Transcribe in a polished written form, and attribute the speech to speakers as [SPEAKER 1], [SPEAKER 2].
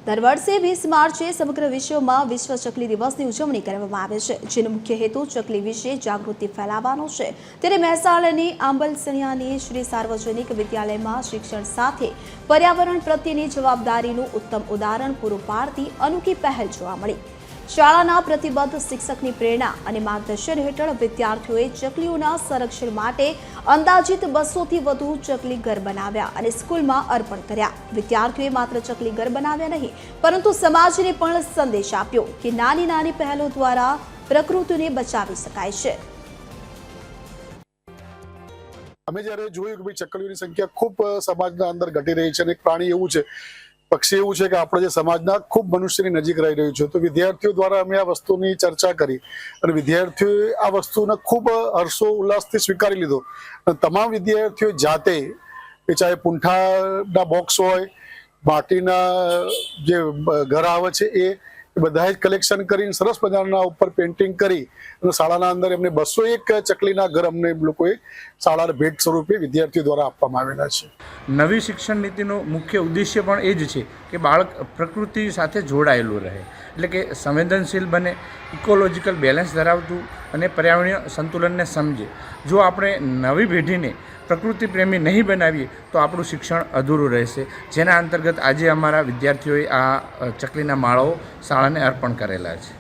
[SPEAKER 1] દર વર્ષે 20 માર્ચે સમગ્ર વિશ્વમાં વિશ્વ ચકલી દિવસની ઉજવણી કરવામાં આવે છે, જેનો મુખ્ય હેતુ ચકલી વિશે જાગૃતિ ફેલાવવાનો છે। ત્યારે મહેસાણાની આંબલસણિયાની શ્રી સાર્વજનિક વિદ્યાલયમાં શિક્ષણ સાથે પર્યાવરણ પ્રત્યેની જવાબદારીનું ઉત્તમ ઉદાહરણ પૂરું પાડતી અનોખી પહેલ જોવા મળી। શાળાના પ્રતિબદ્ધ શિક્ષકની પ્રેરણા અને માર્ગદર્શન હેઠળ વિદ્યાર્થીઓએ ચકલીઓના સંરક્ષણ માટે અંદાજિત 200થી વધુ ચકલી ઘર બનાવ્યા અને સ્કૂલમાં અર્પણ કર્યા। વિદ્યાર્થીઓએ માત્ર ચકલી ઘર બનાવ્યા નહીં, પરંતુ સમાજને પણ સંદેશ આપ્યો કે નાની નાની પહેલો દ્વારા પ્રકૃતિને બચાવી શકાય છે।
[SPEAKER 2] અમે જ્યારે જોયું કે ભાઈ ચકલીઓની સંખ્યા ખૂબ સમાજના અંદર ઘટી રહી છે અને એક પ્રાણી એવું છે, પક્ષી એવું છે કે આપણે જે સમાજના ખૂબ મનુષ્યની નજીક રહી રહ્યું છે, તો વિદ્યાર્થીઓ દ્વારા અમે આ વસ્તુની ચર્ચા કરી અને વિદ્યાર્થીઓએ આ વસ્તુને ખૂબ હર્ષો ઉલ્લાસથી સ્વીકારી લીધો। અને તમામ વિદ્યાર્થીઓ જાતે એ ચાહે પૂંઠાના બોક્સ હોય, માટીના જે ઘર આવે છે એ બધા જ કલેક્શન કરીને સરસ મજાના ઉપર પેઇન્ટિંગ કરી અને શાળાના અંદર એમને 201 ચકલીના ઘર અમને લોકોએ શાળાને ભેટ સ્વરૂપે વિદ્યાર્થીઓ દ્વારા આપવામાં આવેલા છે।
[SPEAKER 3] નવી શિક્ષણ નીતિનો મુખ્ય ઉદ્દેશ્ય પણ એ જ છે કે બાળક પ્રકૃતિ સાથે જોડાયેલું રહે, એટલે કે સંવેદનશીલ બને, ઇકોલોજીકલ બેલેન્સ ધરાવતું અને પર્યાવરણીય સંતુલનને સમજે। જો આપણે નવી પેઢીને પ્રકૃતિ પ્રેમી નહીં બનાવીએ તો આપણું શિક્ષણ અધૂરું રહેશે, જેના અંતર્ગત આજે અમારા વિદ્યાર્થીઓએ આ ચકલીના માળાઓ શાળાને અર્પણ કરેલા છે।